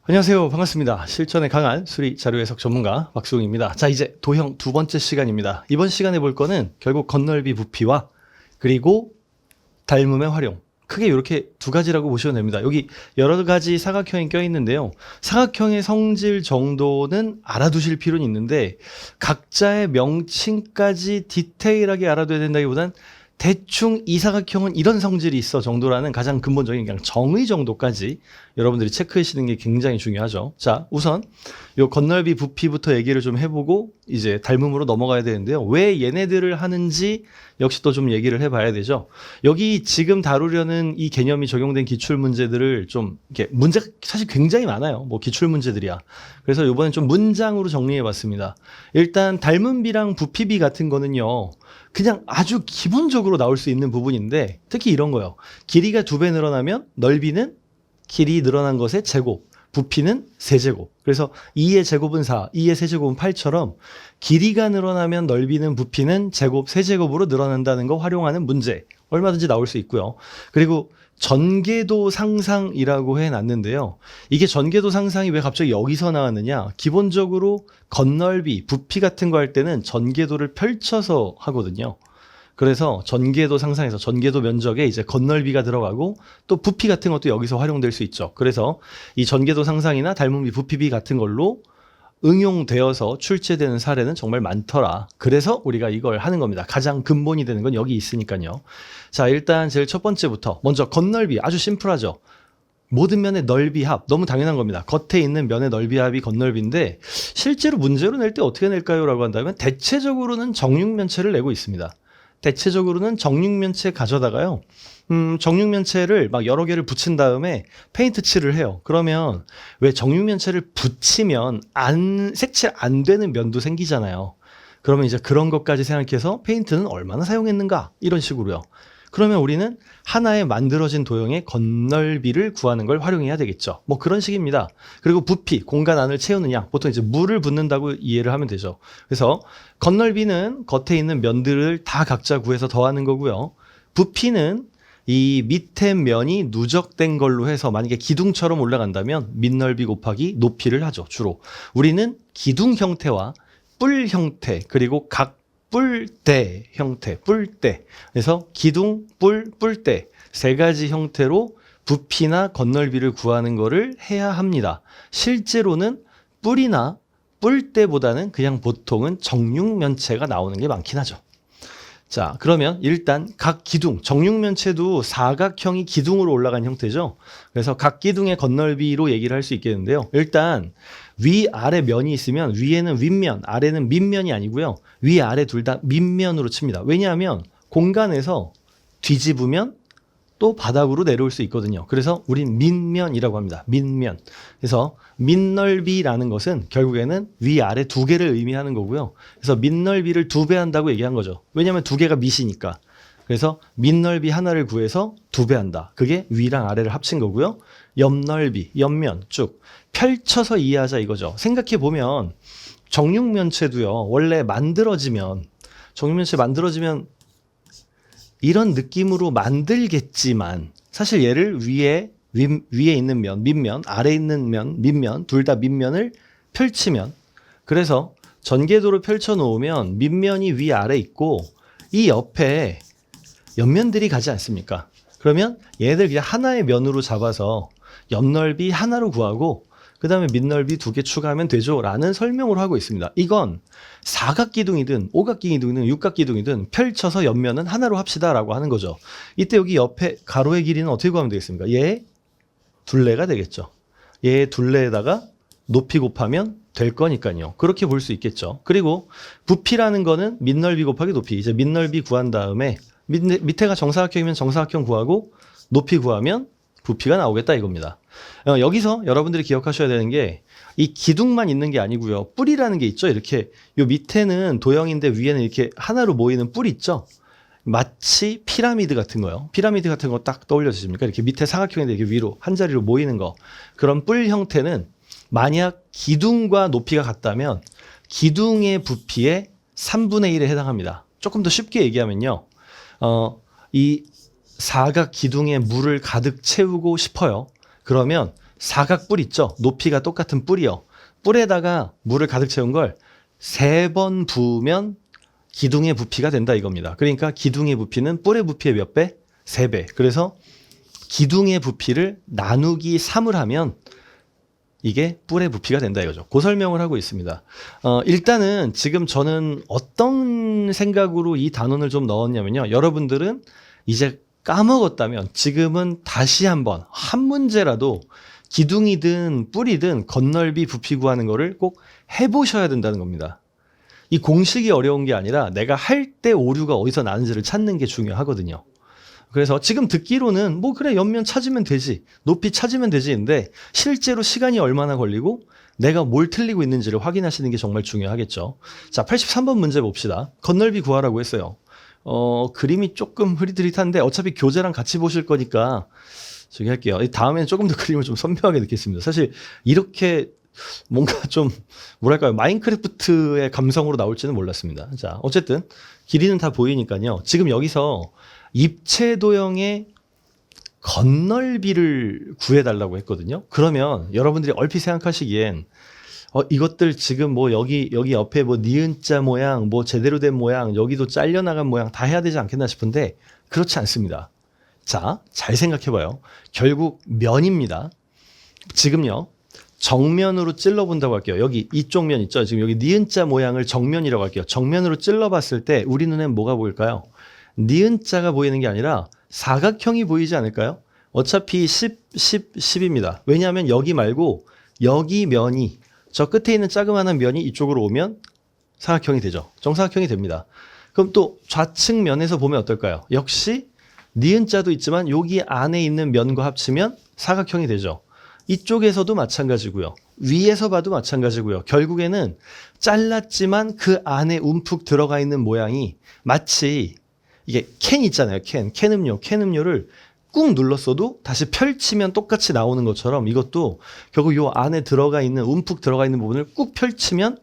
안녕하세요. 반갑습니다. 실전에 강한 수리 자료 해석 전문가 박수웅입니다. 자, 이제 도형 두 번째 시간입니다. 이번 시간에 볼 거는 결국 겉넓이 부피와 그리고 닮음의 활용. 크게 이렇게 두 가지라고 보시면 됩니다. 여기 여러 가지 사각형이 껴있는데요. 사각형의 성질 정도는 알아두실 필요는 있는데 각자의 명칭까지 디테일하게 알아둬야 된다기보단 대충 이 사각형은 이런 성질이 있어 정도라는 가장 근본적인 그냥 정의 정도까지 여러분들이 체크하시는 게 굉장히 중요하죠. 자, 우선 요 겉넓이 부피부터 얘기를 좀 해보고 이제 닮음으로 넘어가야 되는데요. 왜 얘네들을 하는지 역시 또 좀 얘기를 해봐야 되죠. 여기 지금 다루려는 이 개념이 적용된 기출 문제들을 좀 이렇게 문제가 사실 굉장히 많아요. 뭐 기출 문제들이야. 그래서 이번엔 좀 문장으로 정리해봤습니다. 일단 닮음비랑 부피비 같은 거는요. 그냥 아주 기본적으로 나올 수 있는 부분인데 특히 이런 거요. 길이가 2배 늘어나면 넓이는 길이 늘어난 것의 제곱, 부피는 세제곱. 그래서 2의 제곱은 4, 2의 세제곱은 8처럼 길이가 늘어나면 넓이는 부피는 제곱, 세제곱으로 늘어난다는 거 활용하는 문제 얼마든지 나올 수 있고요. 그리고 전개도 상상이라고 해놨는데요. 이게 전개도 상상이 왜 갑자기 여기서 나왔느냐? 기본적으로 겉넓이, 부피 같은 거 할 때는 전개도를 펼쳐서 하거든요. 그래서 전개도 상상에서 전개도 면적에 이제 겉넓이가 들어가고 또 부피 같은 것도 여기서 활용될 수 있죠. 그래서 이 전개도 상상이나 닮음비, 부피비 같은 걸로 응용되어서 출제되는 사례는 정말 많더라. 그래서 우리가 이걸 하는 겁니다. 가장 근본이 되는 건 여기 있으니까요. 자, 일단 제일 첫 번째부터 먼저 겉넓이 아주 심플하죠. 모든 면의 넓이 합 너무 당연한 겁니다. 겉에 있는 면의 넓이 합이 겉넓이인데 실제로 문제로 낼 때 어떻게 낼까요? 라고 한다면 대체적으로는 정육면체를 내고 있습니다. 대체적으로는 정육면체 가져다가요. 정육면체를 막 여러 개를 붙인 다음에 페인트 칠을 해요. 그러면 왜 정육면체를 붙이면 색칠 안 되는 면도 생기잖아요. 그러면 이제 그런 것까지 생각해서 페인트는 얼마나 사용했는가 이런 식으로요. 그러면 우리는 하나의 만들어진 도형의 겉넓이를 구하는 걸 활용해야 되겠죠. 뭐 그런 식입니다. 그리고 부피, 공간 안을 채우느냐. 보통 이제 물을 붓는다고 이해를 하면 되죠. 그래서 겉넓이는 겉에 있는 면들을 다 각자 구해서 더하는 거고요. 부피는 이 밑에 면이 누적된 걸로 해서 만약에 기둥처럼 올라간다면 밑넓이 곱하기 높이를 하죠. 주로. 우리는 기둥 형태와 뿔 형태 그리고 각 뿔대 형태, 뿔대. 그래서 기둥, 뿔대 세 가지 형태로 부피나 겉넓이를 구하는 거를 해야 합니다. 실제로는 뿔이나 뿔대보다는 그냥 보통은 정육면체가 나오는 게 많긴 하죠. 자, 그러면 일단 각 기둥, 정육면체도 사각형이 기둥으로 올라간 형태죠. 그래서 각 기둥의 겉넓이로 얘기를 할 수 있겠는데요. 일단 위아래 면이 있으면 위에는 윗면, 아래는 밑면이 아니고요. 위아래 둘 다 밑면으로 칩니다. 왜냐하면 공간에서 뒤집으면 또 바닥으로 내려올 수 있거든요. 그래서 우린 밑면이라고 합니다. 밑면. 그래서 밑넓이라는 것은 결국에는 위아래 두 개를 의미하는 거고요. 그래서 밑넓이를 2배 한다고 얘기한 거죠. 왜냐하면 두 개가 밑이니까. 그래서 밑넓이 하나를 구해서 2배 한다. 그게 위랑 아래를 합친 거고요. 옆넓이, 옆면 쭉 펼쳐서 이해하자 이거죠. 생각해 보면 정육면체도요. 원래 정육면체 만들어지면 이런 느낌으로 만들겠지만 사실 얘를 위에 있는 면, 밑면, 아래에 있는 면, 밑면 둘 다 밑면을 펼치면 그래서 전개도로 펼쳐 놓으면 밑면이 위아래 있고 이 옆에 옆면들이 가지 않습니까? 그러면 얘네들 그냥 하나의 면으로 잡아서 옆넓이 하나로 구하고 그 다음에 밑넓이 2개 추가하면 되죠 라는 설명을 하고 있습니다. 이건 사각기둥이든 오각기둥이든 육각기둥이든 펼쳐서 옆면은 하나로 합시다 라고 하는 거죠. 이때 여기 옆에 가로의 길이는 어떻게 구하면 되겠습니까? 얘 둘레가 되겠죠. 얘 둘레에다가 높이 곱하면 될 거니까요. 그렇게 볼 수 있겠죠. 그리고 부피라는 거는 밑넓이 곱하기 높이. 이제 밑넓이 구한 다음에 밑에가 정사각형이면 정사각형 구하고 높이 구하면 부피가 나오겠다 이겁니다. 여기서 여러분들이 기억하셔야 되는 게 이 기둥만 있는 게 아니고요. 뿔이라는 게 있죠. 이렇게 요 밑에는 도형인데 위에는 이렇게 하나로 모이는 뿔이 있죠. 마치 피라미드 같은 거요. 피라미드 같은 거 딱 떠올려지십니까? 이렇게 밑에 사각형인데 이렇게 위로 한 자리로 모이는 거. 그런 뿔 형태는 만약 기둥과 높이가 같다면 기둥의 부피의 3분의 1에 해당합니다. 조금 더 쉽게 얘기하면요. 이 사각 기둥에 물을 가득 채우고 싶어요. 그러면 사각뿔 있죠? 높이가 똑같은 뿔이요. 뿔에다가 물을 가득 채운 걸 3번 부으면 기둥의 부피가 된다 이겁니다. 그러니까 기둥의 부피는 뿔의 부피의 몇 배? 3배. 그래서 기둥의 부피를 나누기 3을 하면 이게 뿔의 부피가 된다 이거죠. 그 설명을 하고 있습니다. 일단은 지금 저는 어떤 생각으로 이 단원을 좀 넣었냐면요. 여러분들은 이제 까먹었다면 지금은 다시 한번 한 문제라도 기둥이든 뿔이든 건널비 부피 구하는 거를 꼭 해보셔야 된다는 겁니다. 이 공식이 어려운 게 아니라 내가 할 때 오류가 어디서 나는지를 찾는 게 중요하거든요. 그래서 지금 듣기로는 뭐 그래 옆면 찾으면 되지, 높이 찾으면 되지인데 실제로 시간이 얼마나 걸리고 내가 뭘 틀리고 있는지를 확인하시는 게 정말 중요하겠죠. 자, 83번 문제 봅시다. 건널비 구하라고 했어요. 그림이 조금 흐릿흐릿한데 어차피 교재랑 같이 보실 거니까 저기 할게요. 다음에는 조금 더 그림을 좀 선명하게 넣겠습니다. 사실 이렇게 뭔가 좀 뭐랄까요, 마인크래프트의 감성으로 나올지는 몰랐습니다. 자, 어쨌든 길이는 다 보이니까요. 지금 여기서 입체 도형의 건널비를 구해달라고 했거든요. 그러면 여러분들이 얼핏 생각하시기엔 이것들 지금 뭐 여기 옆에 뭐 니은자 모양, 뭐 제대로 된 모양, 여기도 잘려나간 모양 다 해야 되지 않겠나 싶은데 그렇지 않습니다. 자, 잘 생각해봐요. 결국 면입니다. 지금요, 정면으로 찔러본다고 할게요. 여기 이쪽 면 있죠? 지금 여기 니은자 모양을 정면이라고 할게요. 정면으로 찔러봤을 때 우리 눈엔 뭐가 보일까요? 니은자가 보이는 게 아니라 사각형이 보이지 않을까요? 어차피 10, 10, 10입니다. 왜냐하면 여기 말고 여기 면이, 저 끝에 있는 자그마한 면이 이쪽으로 오면 사각형이 되죠. 정사각형이 됩니다. 그럼 또 좌측 면에서 보면 어떨까요? 역시 니은자도 있지만 여기 안에 있는 면과 합치면 사각형이 되죠. 이쪽에서도 마찬가지고요. 위에서 봐도 마찬가지고요. 결국에는 잘랐지만 그 안에 움푹 들어가 있는 모양이 마치 이게 캔 있잖아요. 캔 음료를 꾹 눌렀어도 다시 펼치면 똑같이 나오는 것처럼 이것도 결국 요 안에 들어가 있는, 움푹 들어가 있는 부분을 꾹 펼치면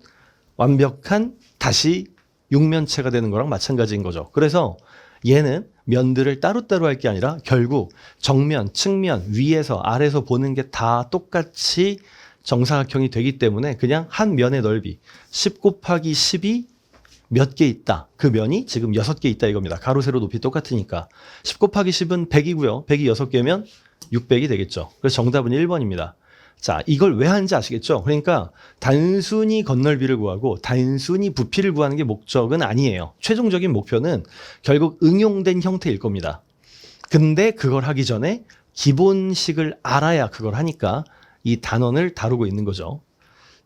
완벽한 다시 육면체가 되는 거랑 마찬가지인 거죠. 그래서 얘는 면들을 따로따로 할 게 아니라 결국 정면, 측면, 위에서, 아래에서 보는 게 다 똑같이 정사각형이 되기 때문에 그냥 한 면의 넓이 10 곱하기 10이 몇 개 있다. 그 면이 지금 6개 있다 이겁니다. 가로, 세로 높이 똑같으니까. 10 곱하기 10은 100이고요. 100이 6개면 600이 되겠죠. 그래서 정답은 1번입니다. 자, 이걸 왜 하는지 아시겠죠? 그러니까 단순히 건널비를 구하고 단순히 부피를 구하는 게 목적은 아니에요. 최종적인 목표는 결국 응용된 형태일 겁니다. 근데 그걸 하기 전에 기본식을 알아야 그걸 하니까 이 단원을 다루고 있는 거죠.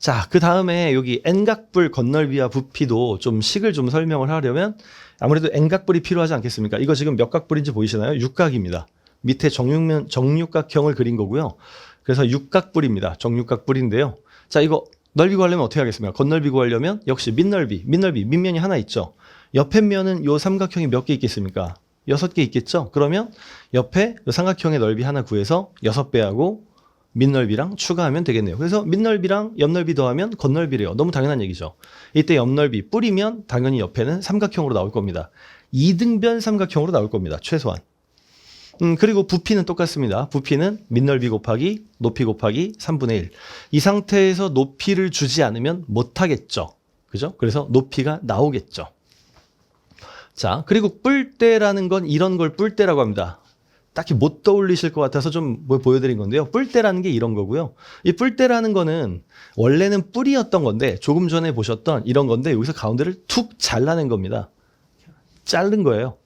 자, 그 다음에 여기 N각불 건널비와 부피도 좀 식을 좀 설명을 하려면 아무래도 N각불이 필요하지 않겠습니까? 이거 지금 몇 각불인지 보이시나요? 육각입니다. 밑에 정육각형을 그린 거고요. 그래서 육각불입니다. 정육각불인데요. 자, 이거 넓이 구하려면 어떻게 하겠습니까? 건널비 구하려면 역시 밑면이 하나 있죠. 옆에 면은 요 삼각형이 몇 개 있겠습니까? 6개 있겠죠? 그러면 옆에 요 삼각형의 넓이 하나 구해서 6배하고 밑넓이랑 추가하면 되겠네요. 그래서 밑넓이랑 옆넓이 더하면 건널비래요. 너무 당연한 얘기죠. 이때 옆넓이 뿌리면 당연히 옆에는 삼각형으로 나올 겁니다. 이등변 삼각형으로 나올 겁니다. 최소한. 그리고 부피는 똑같습니다. 부피는 밑넓이 곱하기 높이 곱하기 3분의 1. 이 상태에서 높이를 주지 않으면 못하겠죠. 그죠? 그래서 높이가 나오겠죠. 자, 그리고 뿔대라는 건 이런 걸 뿔대라고 합니다. 딱히 못 떠올리실 것 같아서 좀 뭘 보여드린 건데요. 뿔대라는 게 이런 거고요. 이 뿔대라는 거는 원래는 뿔이었던 건데 조금 전에 보셨던 이런 건데 여기서 가운데를 툭 잘라낸 겁니다. 자른 거예요.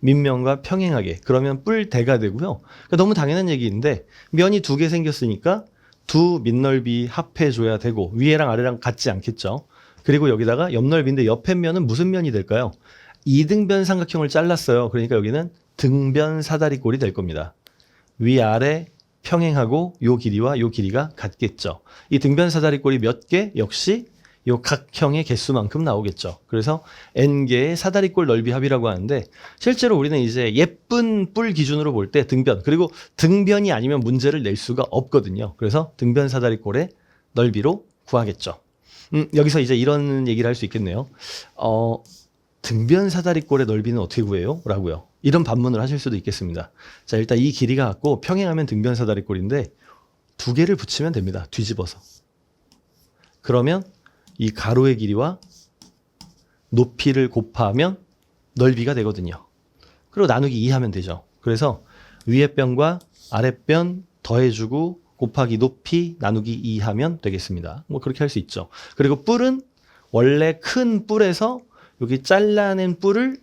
밑면과 평행하게. 그러면 뿔대가 되고요. 그러니까 너무 당연한 얘기인데 면이 2개 생겼으니까 두 밑넓이 합해줘야 되고 위에랑 아래랑 같지 않겠죠. 그리고 여기다가 옆넓이인데 옆에 면은 무슨 면이 될까요? 이등변 삼각형을 잘랐어요. 그러니까 여기는 등변 사다리꼴이 될 겁니다. 위아래 평행하고 요 길이와 요 길이가 같겠죠. 이 등변 사다리꼴이 몇 개? 역시 요 각형의 개수만큼 나오겠죠. 그래서 n개의 사다리꼴 넓이 합이라고 하는데 실제로 우리는 이제 예쁜 뿔 기준으로 볼 때 등변, 그리고 등변이 아니면 문제를 낼 수가 없거든요. 그래서 등변 사다리꼴의 넓이로 구하겠죠. 여기서 이제 이런 얘기를 할 수 있겠네요. 등변 사다리꼴의 넓이는 어떻게 구해요? 라고요. 이런 반문을 하실 수도 있겠습니다. 자, 일단 이 길이가 같고 평행하면 등변 사다리꼴인데 두 개를 붙이면 됩니다. 뒤집어서. 그러면 이 가로의 길이와 높이를 곱하면 넓이가 되거든요. 그리고 나누기 2 하면 되죠. 그래서 위에 변과 아래 변 더해주고 곱하기 높이 나누기 2 하면 되겠습니다. 뭐 그렇게 할 수 있죠. 그리고 뿔은 원래 큰 뿔에서 여기 잘라낸 뿔을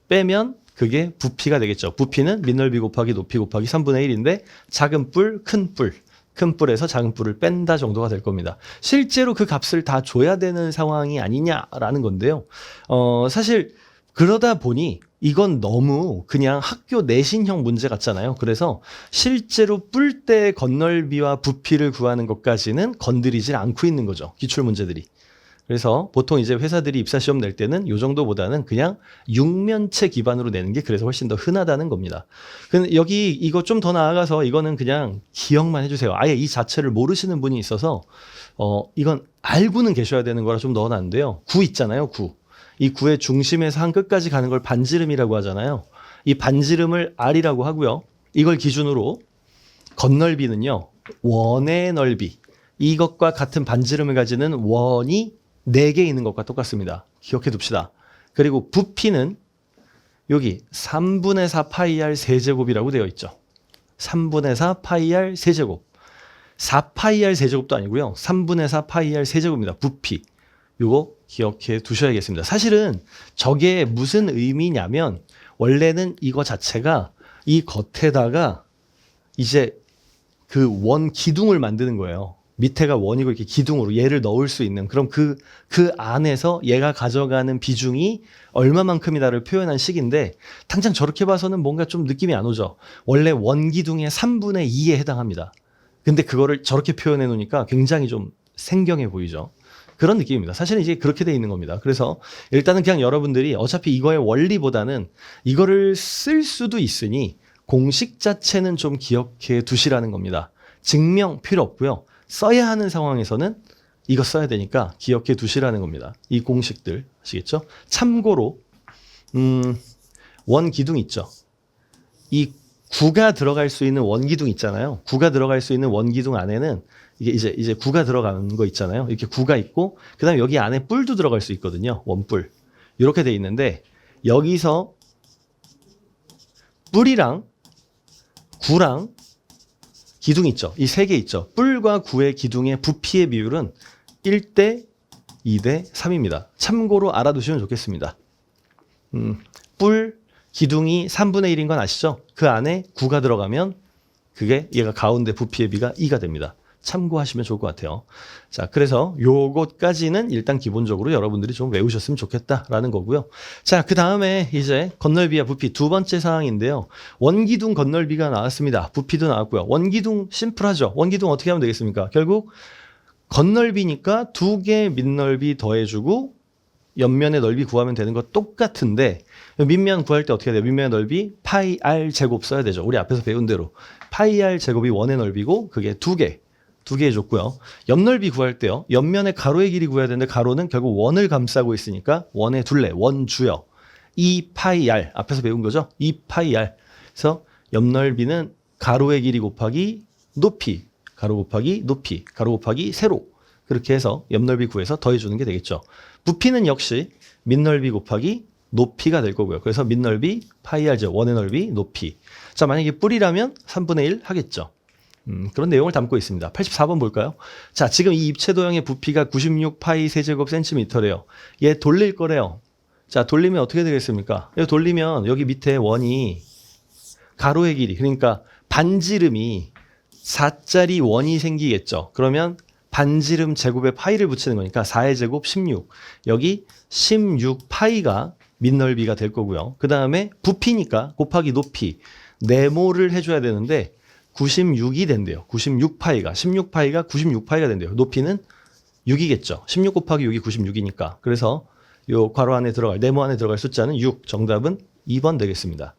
빼면 그게 부피가 되겠죠. 부피는 밑넓이 곱하기 높이 곱하기 3분의 1인데 작은 뿔, 큰 뿔. 큰 뿔에서 작은 뿔을 뺀다 정도가 될 겁니다. 실제로 그 값을 다 줘야 되는 상황이 아니냐라는 건데요. 사실 그러다 보니 이건 너무 그냥 학교 내신형 문제 같잖아요. 그래서 실제로 뿔대의 건널비와 부피를 구하는 것까지는 건드리질 않고 있는 거죠. 기출 문제들이. 그래서 보통 이제 회사들이 입사 시험 낼 때는 이 정도보다는 그냥 육면체 기반으로 내는 게 그래서 훨씬 더 흔하다는 겁니다. 근데 여기 이거 좀 더 나아가서 이거는 그냥 기억만 해주세요. 아예 이 자체를 모르시는 분이 있어서 이건 알고는 계셔야 되는 거라 좀 넣어놨는데요. 구 있잖아요. 구. 이 구의 중심에서 한 끝까지 가는 걸 반지름이라고 하잖아요. 이 반지름을 R이라고 하고요. 이걸 기준으로 건널비는요. 원의 넓이. 이것과 같은 반지름을 가지는 원이 4개 있는 것과 똑같습니다. 기억해 둡시다. 그리고 부피는 여기 3분의 4 파이 r 세제곱이라고 되어 있죠. 3분의 4 파이 r 세제곱. 4 파이 r 세제곱도 아니고요. 3분의 4 파이 r 세제곱입니다. 부피. 요거 기억해 두셔야겠습니다. 사실은 저게 무슨 의미냐면 원래는 이거 자체가 이 겉에다가 이제 그 원 기둥을 만드는 거예요. 밑에가 원이고 이렇게 기둥으로 얘를 넣을 수 있는 그럼 그 안에서 얘가 가져가는 비중이 얼마만큼이다를 표현한 식인데 당장 저렇게 봐서는 뭔가 좀 느낌이 안 오죠. 원래 원 기둥의 3분의 2에 해당합니다. 근데 그거를 저렇게 표현해 놓으니까 굉장히 좀 생경해 보이죠. 그런 느낌입니다. 사실은 이제 그렇게 돼 있는 겁니다. 그래서 일단은 그냥 여러분들이 어차피 이거의 원리보다는 이거를 쓸 수도 있으니 공식 자체는 좀 기억해 두시라는 겁니다. 증명 필요 없고요. 써야 하는 상황에서는 이거 써야 되니까 기억해 두시라는 겁니다. 이 공식들 아시겠죠? 참고로 원기둥 있죠. 이 구가 들어갈 수 있는 원기둥 있잖아요. 구가 들어갈 수 있는 원기둥 안에는 이게 이제 구가 들어가는 거 있잖아요. 이렇게 구가 있고 그다음에 여기 안에 뿔도 들어갈 수 있거든요. 원뿔. 이렇게 돼 있는데 여기서 뿔이랑 구랑 기둥 있죠. 이 3개 있죠. 뿔과 구의 기둥의 부피의 비율은 1대 2대 3입니다. 참고로 알아두시면 좋겠습니다. 뿔, 기둥이 3분의 1인 건 아시죠? 그 안에 구가 들어가면 그게 얘가 가운데 부피의 비가 2가 됩니다. 참고하시면 좋을 것 같아요. 자, 그래서 요것까지는 일단 기본적으로 여러분들이 좀 외우셨으면 좋겠다라는 거고요. 자, 그 다음에 이제 건널비와 부피 두 번째 사항인데요. 원기둥 건널비가 나왔습니다. 부피도 나왔고요. 원기둥 심플하죠. 원기둥 어떻게 하면 되겠습니까? 결국 건널비니까 2개 밑넓이 더해주고 옆면의 넓이 구하면 되는 거 똑같은데 밑면 구할 때 어떻게 해야 돼요? 밑면의 넓이 파이 r 제곱 써야 되죠. 우리 앞에서 배운 대로 파이 r 제곱이 원의 넓이고 그게 2개 해줬고요. 옆넓이 구할 때요. 옆면의 가로의 길이 구해야 되는데 가로는 결국 원을 감싸고 있으니까 원의 둘레, 원주요. 2 파이 r 앞에서 배운 거죠. 2 파이 r. 그래서 옆넓이는 가로의 길이 곱하기 높이, 가로 곱하기 높이, 가로 곱하기 세로. 그렇게 해서 옆넓이 구해서 더해주는 게 되겠죠. 부피는 역시 밑넓이 곱하기 높이가 될 거고요. 그래서 밑넓이 파이 r죠. 원의 넓이 높이. 자, 만약에 뿔이라면 3분의 1 하겠죠. 그런 내용을 담고 있습니다. 84번 볼까요? 자, 지금 이 입체 도형의 부피가 96 파이 세제곱 센티미터래요. 얘 돌릴 거래요. 자, 돌리면 어떻게 되겠습니까? 이거 돌리면 여기 밑에 원이 가로의 길이, 그러니까 반지름이 4짜리 원이 생기겠죠. 그러면 반지름 제곱에 파이를 붙이는 거니까 4의 제곱 16. 여기 16 파이가 밑넓이가 될 거고요. 그 다음에 부피니까 곱하기 높이 네모를 해줘야 되는데 96이 된대요. 96파이가 16파이가 96파이가 된대요. 높이는 6이겠죠. 16 곱하기 6이 96이니까. 그래서 요 괄호 안에 들어갈 네모 안에 들어갈 숫자는 6. 정답은 2번 되겠습니다.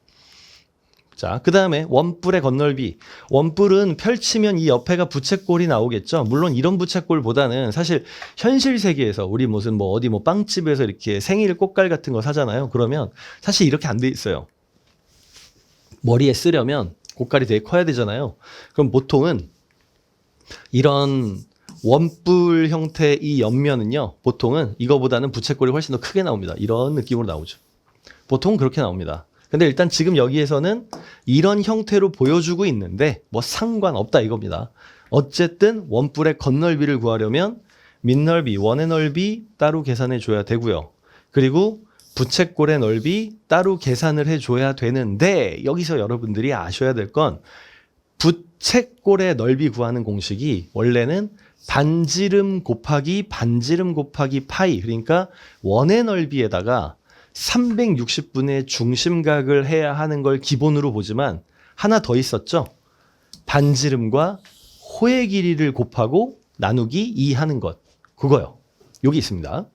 자, 그 다음에 원뿔의 건널비. 원뿔은 펼치면 이 옆에가 부채꼴이 나오겠죠. 물론 이런 부채꼴보다는 사실 현실 세계에서 우리 무슨 어디 빵집에서 이렇게 생일 꽃갈 같은 거 사잖아요. 그러면 사실 이렇게 안 돼 있어요. 머리에 쓰려면 꽃갈이 되게 커야 되잖아요. 그럼 보통은 이런 원뿔 형태의 이 옆면은요, 보통은 이거보다는 부채꼴이 훨씬 더 크게 나옵니다. 이런 느낌으로 나오죠. 보통 그렇게 나옵니다. 근데 일단 지금 여기에서는 이런 형태로 보여주고 있는데 뭐 상관없다 이겁니다. 어쨌든 원뿔의 겉넓이를 구하려면 밑넓이, 원의 넓이 따로 계산해 줘야 되고요. 그리고 부채꼴의 넓이 따로 계산을 해줘야 되는데 여기서 여러분들이 아셔야 될 건 부채꼴의 넓이 구하는 공식이 원래는 반지름 곱하기 반지름 곱하기 파이, 그러니까 원의 넓이에다가 360분의 중심각을 해야 하는 걸 기본으로 보지만 하나 더 있었죠. 반지름과 호의 길이를 곱하고 나누기 2 하는 것. 그거요. 여기 있습니다.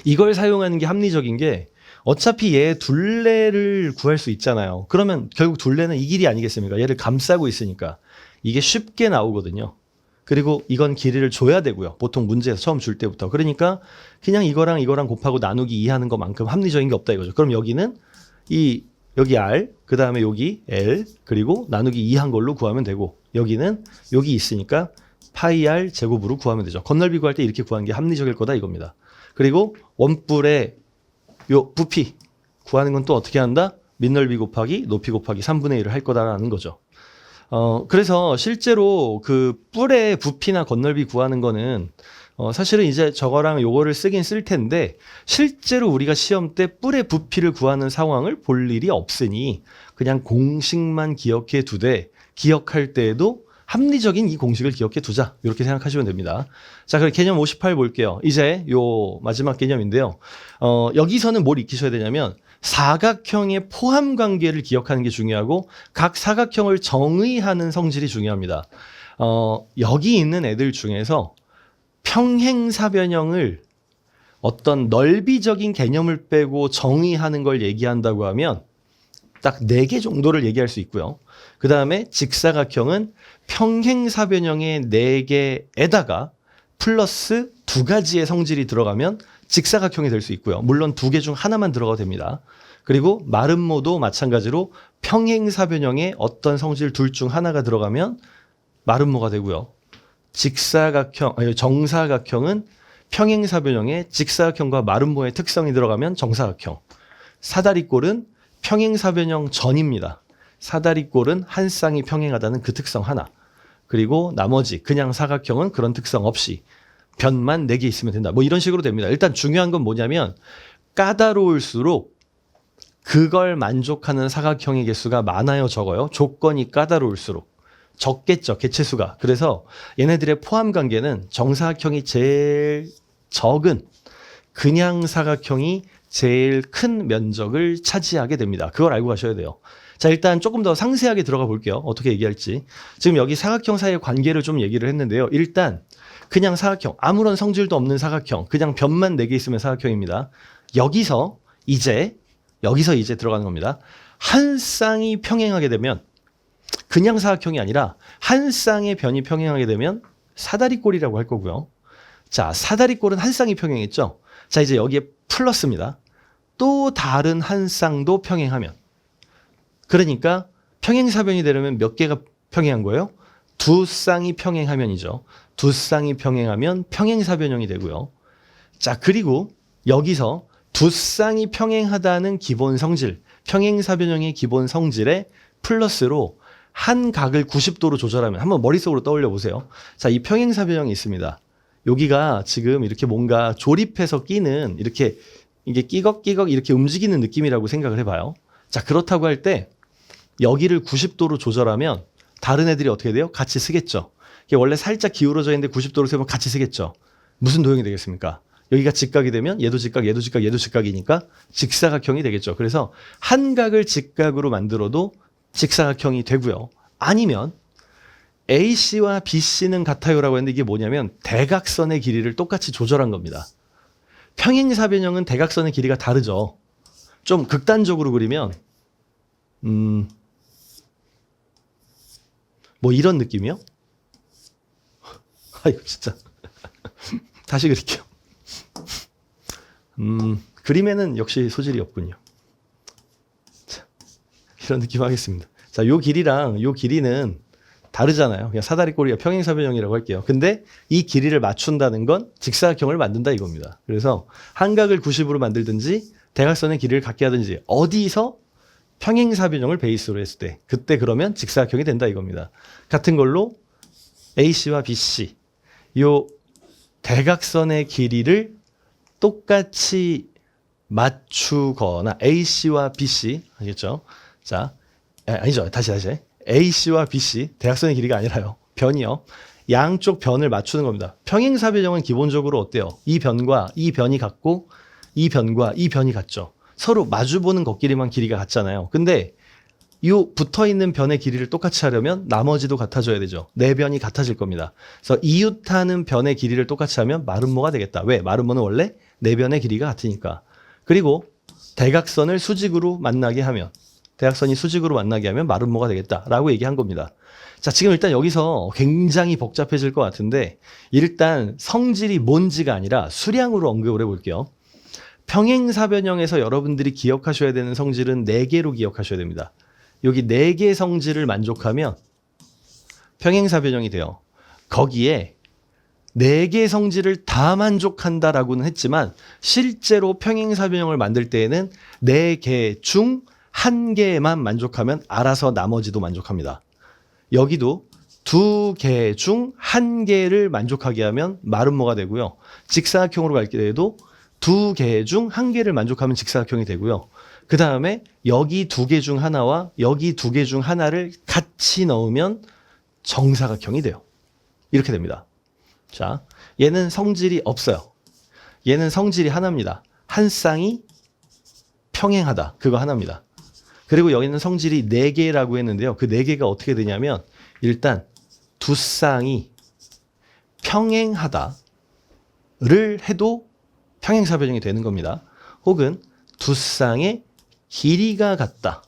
이걸 사용하는 게 합리적인 게 어차피 얘 둘레를 구할 수 있잖아요. 그러면 결국 둘레는 이 길이 아니겠습니까? 얘를 감싸고 있으니까 이게 쉽게 나오거든요. 그리고 이건 길이를 줘야 되고요. 보통 문제에서 처음 줄 때부터. 그러니까 그냥 이거랑 이거랑 곱하고 나누기 2 하는 것만큼 합리적인 게 없다 이거죠. 그럼 여기는 여기 R, 그 다음에 여기 L, 그리고 나누기 2 한 걸로 구하면 되고 여기는 여기 있으니까 파이 R 제곱으로 구하면 되죠. 겉넓이 구할 때 이렇게 구하는 게 합리적일 거다 이겁니다. 그리고 원뿔의 요 부피 구하는 건 또 어떻게 한다? 밑넓이 곱하기 높이 곱하기 3분의 1을 할 거다라는 거죠. 그래서 실제로 그 뿔의 부피나 겉넓이 구하는 거는 사실은 이제 저거랑 요거를 쓰긴 쓸 텐데 실제로 우리가 시험 때 뿔의 부피를 구하는 상황을 볼 일이 없으니 그냥 공식만 기억해 두되 기억할 때에도 합리적인 이 공식을 기억해 두자. 이렇게 생각하시면 됩니다. 자, 그럼 개념 58 볼게요. 이제 요 마지막 개념인데요. 여기서는 뭘 익히셔야 되냐면 사각형의 포함 관계를 기억하는 게 중요하고 각 사각형을 정의하는 성질이 중요합니다. 여기 있는 애들 중에서 평행사변형을 어떤 넓이적인 개념을 빼고 정의하는 걸 얘기한다고 하면 딱 4개 정도를 얘기할 수 있고요. 그 다음에 직사각형은 평행사변형의 4개에다가 플러스 2가지의 성질이 들어가면 직사각형이 될 수 있고요. 물론 2개 중 하나만 들어가도 됩니다. 그리고 마름모도 마찬가지로 평행사변형의 어떤 성질 둘 중 하나가 들어가면 마름모가 되고요. 정사각형은 평행사변형의 직사각형과 마름모의 특성이 들어가면 정사각형. 사다리꼴은 평행사변형 전입니다. 사다리꼴은 한 쌍이 평행하다는 그 특성 하나. 그리고 나머지 그냥 사각형은 그런 특성 없이 변만 4개 있으면 된다. 뭐 이런 식으로 됩니다. 일단 중요한 건 뭐냐면 까다로울수록 그걸 만족하는 사각형의 개수가 많아요, 적어요? 조건이 까다로울수록. 적겠죠, 개체수가. 그래서 얘네들의 포함 관계는 정사각형이 제일 적은 그냥 사각형이 제일 큰 면적을 차지하게 됩니다. 그걸 알고 가셔야 돼요. 자, 일단 조금 더 상세하게 들어가 볼게요. 어떻게 얘기할지. 지금 여기 사각형 사이의 관계를 좀 얘기를 했는데요. 일단 그냥 사각형, 아무런 성질도 없는 사각형, 그냥 변만 4개 있으면 사각형입니다. 여기서 이제 들어가는 겁니다. 한 쌍이 평행하게 되면 그냥 사각형이 아니라 한 쌍의 변이 평행하게 되면 사다리꼴이라고 할 거고요. 자, 사다리꼴은 한 쌍이 평행했죠. 자, 이제 여기에 플러스입니다. 또 다른 한 쌍도 평행하면. 그러니까 평행사변이 되려면 몇 개가 평행한 거예요? 2쌍이 평행하면이죠. 2쌍이 평행하면 평행사변형이 되고요. 자, 그리고 여기서 2쌍이 평행하다는 기본 성질, 평행사변형의 기본 성질에 플러스로 한 각을 90도로 조절하면 한번 머릿속으로 떠올려 보세요. 자, 이 평행사변형이 있습니다. 여기가 지금 이렇게 뭔가 조립해서 끼는 이렇게 이게 끼걱끼걱 이렇게 움직이는 느낌이라고 생각을 해봐요. 자, 그렇다고 할 때 여기를 90도로 조절하면 다른 애들이 어떻게 돼요? 같이 쓰겠죠. 이게 원래 살짝 기울어져 있는데 90도로 세면 같이 쓰겠죠. 무슨 도형이 되겠습니까? 여기가 직각이 되면 얘도 직각, 얘도 직각, 얘도 직각이니까 직사각형이 되겠죠. 그래서 한 각을 직각으로 만들어도 직사각형이 되고요. 아니면 AC와 BC는 같아요라고 했는데 이게 뭐냐면 대각선의 길이를 똑같이 조절한 겁니다. 평행사변형은 대각선의 길이가 다르죠. 좀 극단적으로 그리면 뭐 이런 느낌이요? 아이고 진짜 다시 그릴게요. 그림에는 역시 소질이 없군요. 자, 이런 느낌 하겠습니다. 자, 요 길이랑 요 길이는 다르잖아요. 그냥 사다리꼴이야 평행사변형이라고 할게요. 근데 이 길이를 맞춘다는 건 직사각형을 만든다 이겁니다. 그래서 한각을 90으로 만들든지 대각선의 길이를 갖게 하든지 어디서 평행사변형을 베이스로 했을 때 그때 그러면 직사각형이 된다 이겁니다. 같은 걸로 AC와 BC 요 대각선의 길이를 똑같이 맞추거나 AC와 BC 알겠죠? 자, 아니죠. 다시. AC와 BC 대각선의 길이가 아니라요. 변이요. 양쪽 변을 맞추는 겁니다. 평행사변형은 기본적으로 어때요? 이 변과 이 변이 같고 이 변과 이 변이 같죠. 서로 마주보는 것끼리만 길이가 같잖아요. 근데 이 붙어있는 변의 길이를 똑같이 하려면 나머지도 같아져야 되죠. 네 변이 같아질 겁니다. 그래서 이웃하는 변의 길이를 똑같이 하면 마름모가 되겠다. 왜? 마름모는 원래 네 변의 길이가 같으니까. 그리고 대각선을 수직으로 만나게 하면 대각선이 수직으로 만나게 하면 마름모가 되겠다라고 얘기한 겁니다. 자, 지금 일단 여기서 굉장히 복잡해질 것 같은데 일단 성질이 뭔지가 아니라 수량으로 언급을 해볼게요. 평행사변형에서 여러분들이 기억하셔야 되는 성질은 4개로 기억하셔야 됩니다. 여기 4개 성질을 만족하면 평행사변형이 돼요. 거기에 4개 성질을 다 만족한다라고는 했지만 실제로 평행사변형을 만들 때에는 4개 중 1개만 만족하면 알아서 나머지도 만족합니다. 여기도 2개 중 1개를 만족하게 하면 마름모가 되고요. 직사각형으로 갈 때에도 2개 중 1개를 만족하면 직사각형이 되고요. 그 다음에 여기 2개 중 하나와 여기 2개 중 하나를 같이 넣으면 정사각형이 돼요. 이렇게 됩니다. 자, 얘는 성질이 없어요. 얘는 성질이 하나입니다. 한 쌍이 평행하다. 그거 하나입니다. 그리고 여기는 성질이 4개라고 했는데요. 그 4개가 어떻게 되냐면 일단 두 쌍이 평행하다를 해도 평행사변형이 되는 겁니다. 혹은 두 쌍의 길이가 같다.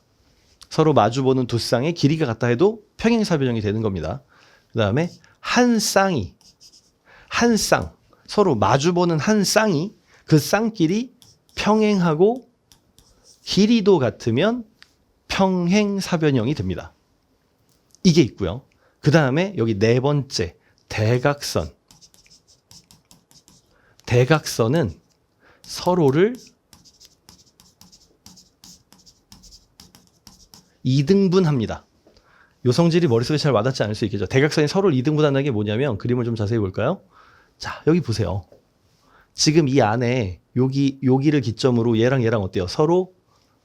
서로 마주보는 두 쌍의 길이가 같다 해도 평행사변형이 되는 겁니다. 그 다음에 한 쌍, 서로 마주보는 한 쌍이 그 쌍끼리 평행하고 길이도 같으면 평행사변형이 됩니다. 이게 있고요. 그 다음에 여기 4번째 대각선. 대각선은 서로를 2등분합니다. 요 성질이 머릿속에 잘 와닿지 않을 수 있겠죠. 대각선이 서로를 2등분한다는 게 뭐냐면 그림을 좀 자세히 볼까요? 자, 여기 보세요. 지금 이 안에 여기를 기점으로 얘랑 어때요? 서로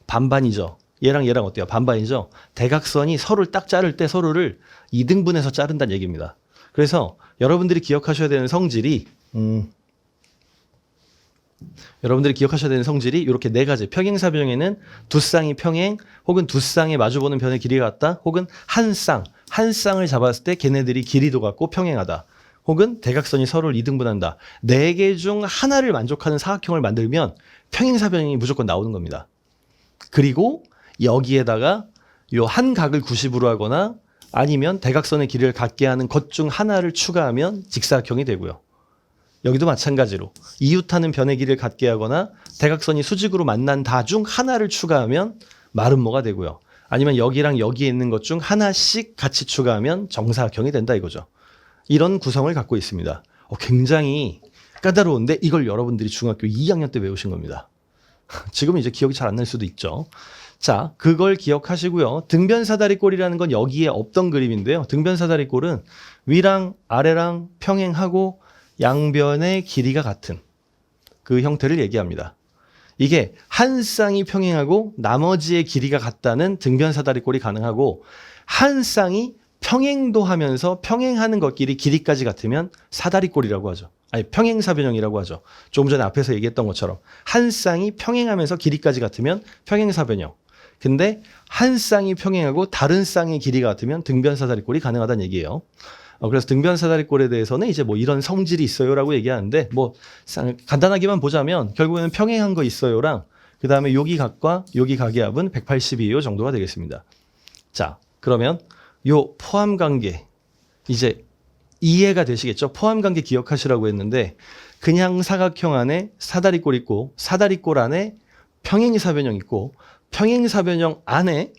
반반이죠. 얘랑 어때요? 반반이죠. 대각선이 서로를 딱 자를 때 서로를 2등분해서 자른다는 얘기입니다. 그래서 여러분들이 기억하셔야 되는 성질이 이렇게 4가지. 평행사변형에는 두 쌍이 평행, 혹은 두 쌍에 마주보는 변의 길이가 같다, 혹은 한 쌍을 잡았을 때 걔네들이 길이도 같고 평행하다, 혹은 대각선이 서로를 2등분한다. 4개 중 하나를 만족하는 사각형을 만들면 평행사변형이 무조건 나오는 겁니다. 그리고 여기에다가 요 한 각을 90으로 하거나 아니면 대각선의 길이를 갖게 하는 것 중 하나를 추가하면 직사각형이 되고요. 여기도 마찬가지로 이웃하는 변의 길이를 갖게 하거나 대각선이 수직으로 만난 다 중 하나를 추가하면 마름모가 되고요. 아니면 여기랑 여기에 있는 것 중 하나씩 같이 추가하면 정사각형이 된다 이거죠. 이런 구성을 갖고 있습니다. 굉장히 까다로운데 이걸 여러분들이 중학교 2학년 때 외우신 겁니다. 지금은 이제 기억이 잘 안 날 수도 있죠. 자, 그걸 기억하시고요. 등변사다리꼴이라는 건 여기에 없던 그림인데요. 등변사다리꼴은 위랑 아래랑 평행하고 양변의 길이가 같은 그 형태를 얘기합니다. 이게 한 쌍이 평행하고 나머지의 길이가 같다는 등변사다리꼴이 가능하고 한 쌍이 평행도 하면서 평행하는 것끼리 길이까지 같으면 사다리꼴이라고 하죠. 아니, 평행사변형이라고 하죠. 조금 전에 앞에서 얘기했던 것처럼 한 쌍이 평행하면서 길이까지 같으면 평행사변형. 근데 한 쌍이 평행하고 다른 쌍의 길이가 같으면 등변사다리꼴이 가능하다는 얘기예요. 그래서 등변사다리꼴에 대해서는 이제 뭐 이런 성질이 있어요라고 얘기하는데 뭐 간단하게만 보자면 결국에는 평행한 거 있어요랑 그 다음에 여기 각과 여기 각의 합은 182요 정도가 되겠습니다. 자, 그러면 요 포함관계 이제 이해가 되시겠죠? 포함관계 기억하시라고 했는데 그냥 사각형 안에 사다리꼴 있고 사다리꼴 안에 평행사변형 있고 평행사변형 안에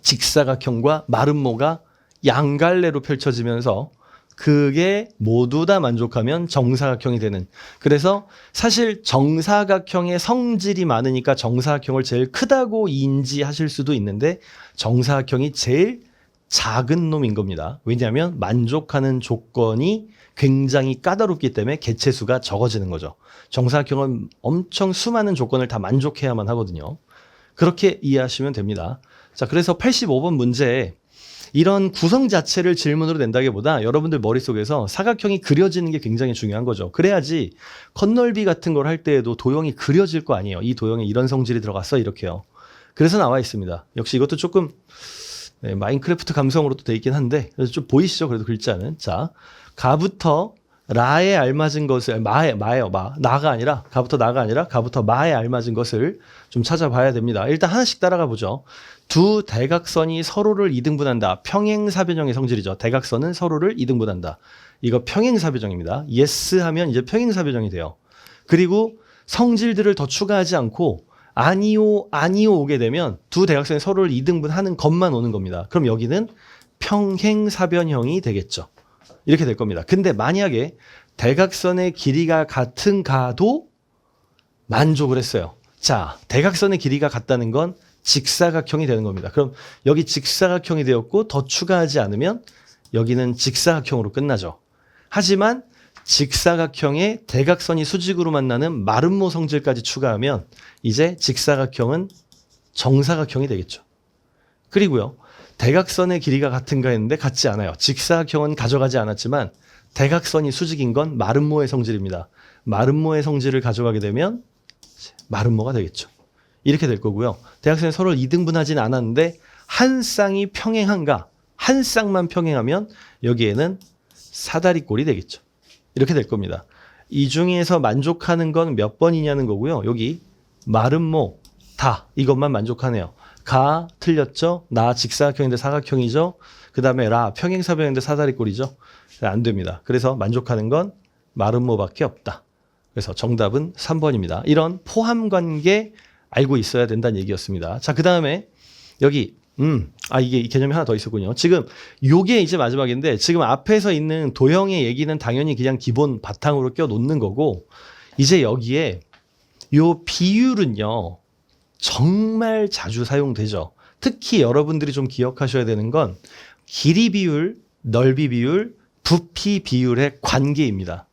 직사각형과 마름모가 양갈래로 펼쳐지면서 그게 모두 다 만족하면 정사각형이 되는. 그래서 사실 정사각형의 성질이 많으니까 정사각형을 제일 크다고 인지하실 수도 있는데 정사각형이 제일 작은 놈인 겁니다. 왜냐하면 만족하는 조건이 굉장히 까다롭기 때문에 개체수가 적어지는 거죠. 정사각형은 엄청 수많은 조건을 다 만족해야만 하거든요. 그렇게 이해하시면 됩니다. 자, 그래서 85번 문제에 이런 구성 자체를 질문으로 낸다기보다 여러분들 머릿속에서 사각형이 그려지는 게 굉장히 중요한 거죠. 그래야지 컷넓이 같은 걸 할 때에도 도형이 그려질 거 아니에요. 이 도형에 이런 성질이 들어갔어 이렇게요. 그래서 나와 있습니다. 역시 이것도 조금 마인크래프트 감성으로도 돼 있긴 한데 좀 보이시죠? 그래도 글자는. 자, 가부터 라에 알맞은 것을 나가 아니라 가부터 마에 알맞은 것을 좀 찾아봐야 됩니다. 일단 하나씩 따라가 보죠. 두 대각선이 서로를 이등분한다. 평행사변형의 성질이죠. 대각선은 서로를 이등분한다. 이거 평행사변형입니다. yes 하면 이제 평행사변형이 돼요. 그리고 성질들을 더 추가하지 않고 아니오 오게 되면 두 대각선이 서로를 이등분하는 것만 오는 겁니다. 그럼 여기는 평행사변형이 되겠죠. 이렇게 될 겁니다. 근데 만약에 대각선의 길이가 같은가도 만족을 했어요. 자, 대각선의 길이가 같다는 건 직사각형이 되는 겁니다. 그럼 여기 직사각형이 되었고 더 추가하지 않으면 여기는 직사각형으로 끝나죠. 하지만 직사각형에 대각선이 수직으로 만나는 마름모 성질까지 추가하면 이제 직사각형은 정사각형이 되겠죠. 그리고요. 대각선의 길이가 같은가 했는데 같지 않아요. 직사각형은 가져가지 않았지만 대각선이 수직인 건 마름모의 성질입니다. 마름모의 성질을 가져가게 되면 마름모가 되겠죠. 이렇게 될 거고요. 대각선이 서로 이등분하진 않았는데 한 쌍이 평행한가? 한 쌍만 평행하면 여기에는 사다리꼴이 되겠죠. 이렇게 될 겁니다. 이 중에서 만족하는 건 몇 번이냐는 거고요. 여기 마름모 다 이것만 만족하네요. 가 틀렸죠. 나 직사각형인데 사각형이죠. 그 다음에 라 평행사변형인데 사다리꼴이죠. 안 됩니다. 그래서 만족하는 건 마름모밖에 없다. 그래서 정답은 3번입니다. 이런 포함관계 알고 있어야 된다는 얘기였습니다. 자, 그 다음에 여기 이게 이 개념이 하나 더 있었군요. 지금 요게 이제 마지막인데 지금 앞에서 있는 도형의 얘기는 당연히 그냥 기본 바탕으로 껴 놓는 거고 이제 여기에 요 비율은요. 정말 자주 사용되죠. 특히 여러분들이 좀 기억하셔야 되는 건 길이 비율, 넓이 비율, 부피 비율의 관계입니다.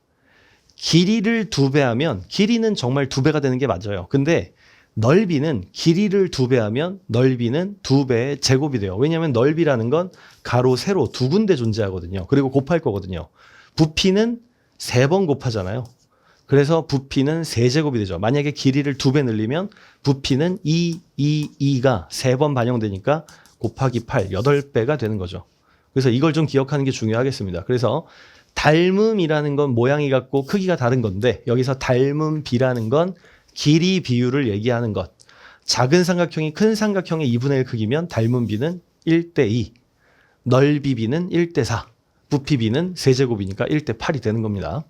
길이를 2배 하면 길이는 정말 2배가 되는 게 맞아요. 근데 넓이는 길이를 2배 하면 넓이는 2배의 제곱이 돼요. 왜냐하면 넓이라는 건 가로, 세로 두 군데 존재하거든요. 그리고 곱할 거거든요. 부피는 3번 곱하잖아요. 그래서 부피는 세제곱이 되죠. 만약에 길이를 2배 늘리면 부피는 2가 3번 반영되니까 곱하기 8, 8배가 되는 거죠. 그래서 이걸 좀 기억하는 게 중요하겠습니다. 그래서 닮음이라는 건 모양이 같고 크기가 다른 건데 여기서 닮음 비라는 건 길이 비율을 얘기하는 것. 작은 삼각형이 큰 삼각형의 2분의 1 크기면 닮음 비는 1대2, 넓이 비는 1대4, 부피 비는 세제곱이니까 1대8이 되는 겁니다.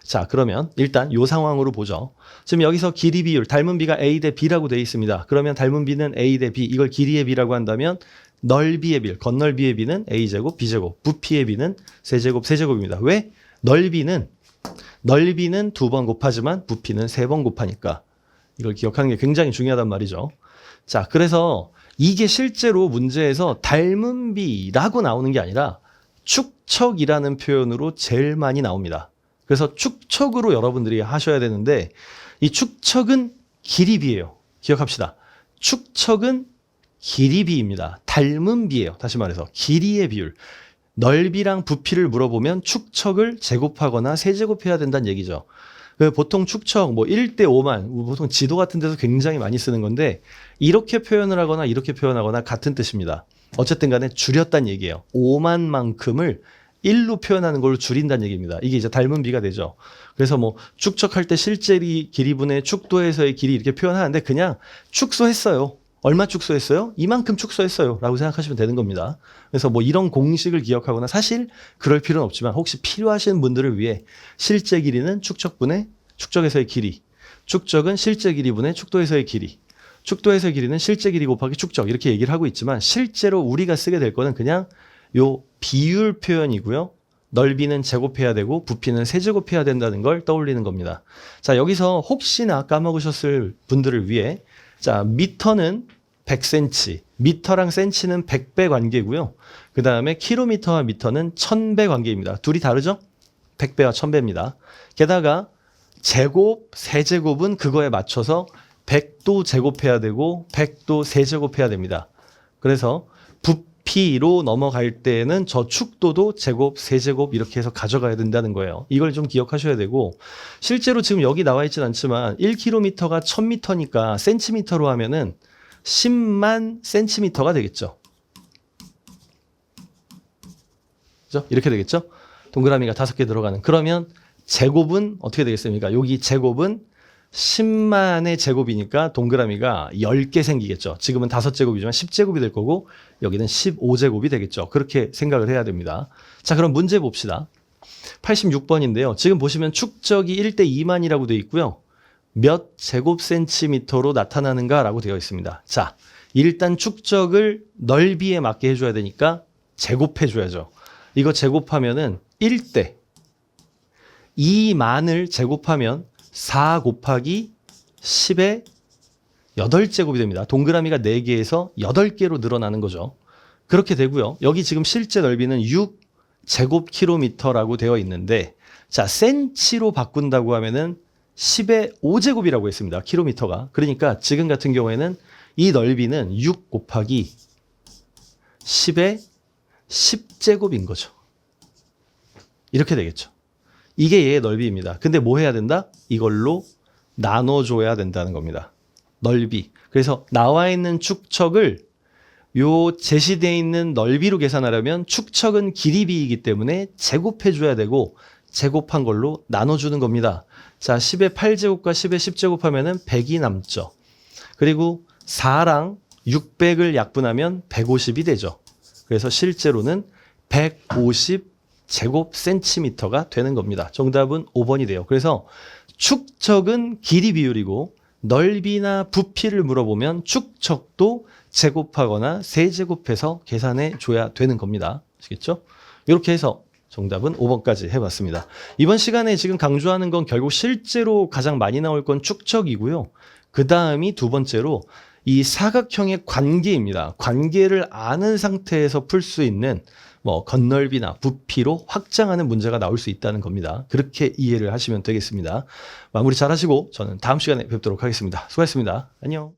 자, 그러면 일단 이 상황으로 보죠. 지금 여기서 길이 비율, 닮은 비가 A 대 B라고 되어 있습니다. 그러면 닮은 비는 A 대 B, 이걸 길이의 B라고 한다면 넓이의 비, 건넓이의 B는 A제곱, B제곱, 부피의 B는 세제곱, 세제곱입니다. 왜? 넓이는 2번 곱하지만 부피는 3번 곱하니까 이걸 기억하는 게 굉장히 중요하단 말이죠. 자, 그래서 이게 실제로 문제에서 닮은 비라고 나오는 게 아니라 축척이라는 표현으로 제일 많이 나옵니다. 그래서 축척으로 여러분들이 하셔야 되는데 이 축척은 길이비예요. 기억합시다. 축척은 길이비입니다. 닮은 비예요. 다시 말해서 길이의 비율. 넓이랑 부피를 물어보면 축척을 제곱하거나 세제곱해야 된다는 얘기죠. 보통 축척 1대5만 보통 지도 같은 데서 굉장히 많이 쓰는 건데 이렇게 표현을 하거나 이렇게 표현하거나 같은 뜻입니다. 어쨌든 간에 줄였다는 얘기예요. 5만만큼을 1로 표현하는 걸 줄인다는 얘기입니다. 이게 이제 닮은 비가 되죠. 그래서 축척할 때 실제 길이분의 축도에서의 길이 이렇게 표현하는데 그냥 축소했어요. 얼마 축소했어요? 이만큼 축소했어요. 라고 생각하시면 되는 겁니다. 그래서 이런 공식을 기억하거나 사실 그럴 필요는 없지만 혹시 필요하신 분들을 위해 실제 길이는 축척분의 축적에서의 길이, 축적은 실제 길이분의 축도에서의 길이, 축도에서의 길이는 실제 길이 곱하기 축적 이렇게 얘기를 하고 있지만 실제로 우리가 쓰게 될 거는 그냥 요 비율 표현이고요. 넓이는 제곱해야 되고 부피는 세제곱해야 된다는 걸 떠올리는 겁니다. 자, 여기서 혹시나 까먹으셨을 분들을 위해 자, 미터는 100cm, 미터랑 센치는 100배 관계고요. 그 다음에 킬로미터와 미터는 1000배 관계입니다. 둘이 다르죠? 100배와 1000배입니다. 게다가 제곱, 세제곱은 그거에 맞춰서 100도 제곱해야 되고 100도 세제곱해야 됩니다. 그래서 부피로 넘어갈 때는 저 축도도 제곱, 세제곱 이렇게 해서 가져가야 된다는 거예요. 이걸 좀 기억하셔야 되고 실제로 지금 여기 나와 있진 않지만 1km가 1000m니까 센티미터로 하면은 10만 센티미터가 되겠죠. 그죠? 이렇게 되겠죠? 동그라미가 5개 들어가는. 그러면 제곱은 어떻게 되겠습니까? 여기 제곱은 10만의 제곱이니까 동그라미가 10개 생기겠죠. 지금은 5제곱이지만 10제곱이 될 거고 여기는 15제곱이 되겠죠. 그렇게 생각을 해야 됩니다. 자, 그럼 문제 봅시다. 86번인데요. 지금 보시면 축적이 1대 2만이라고 되어 있고요. 몇 제곱센티미터로 나타나는가라고 되어 있습니다. 자, 일단 축적을 넓이에 맞게 해줘야 되니까 제곱해줘야죠. 이거 제곱하면은 1대 2만을 제곱하면 4 곱하기 10의 8제곱이 됩니다. 동그라미가 4개에서 8개로 늘어나는 거죠. 그렇게 되고요. 여기 지금 실제 넓이는 6제곱킬로미터라고 되어 있는데 자, 센치로 바꾼다고 하면은 10의 5제곱이라고 했습니다. 킬로미터가. 그러니까 지금 같은 경우에는 이 넓이는 6 곱하기 10의 10제곱인 거죠. 이렇게 되겠죠. 이게 얘의 넓이입니다. 근데 뭐 해야 된다? 이걸로 나눠줘야 된다는 겁니다. 넓이. 그래서 나와 있는 축척을 요 제시되어 있는 넓이로 계산하려면 축척은 길이비이기 때문에 제곱해줘야 되고 제곱한 걸로 나눠주는 겁니다. 자, 10의 8제곱과 10의 10제곱 하면은 100이 남죠. 그리고 4랑 600을 약분하면 150이 되죠. 그래서 실제로는 150제곱센티미터가 되는 겁니다. 정답은 5번이 돼요. 그래서 축척은 길이 비율이고 넓이나 부피를 물어보면 축척도 제곱하거나 세제곱해서 계산해 줘야 되는 겁니다. 아시겠죠? 이렇게 해서 정답은 5번까지 해봤습니다. 이번 시간에 지금 강조하는 건 결국 실제로 가장 많이 나올 건 축척이고요. 그 다음이 두 번째로 이 사각형의 관계입니다. 관계를 아는 상태에서 풀 수 있는 뭐 건널비나 부피로 확장하는 문제가 나올 수 있다는 겁니다. 그렇게 이해를 하시면 되겠습니다. 마무리 잘 하시고 저는 다음 시간에 뵙도록 하겠습니다. 수고하셨습니다. 안녕.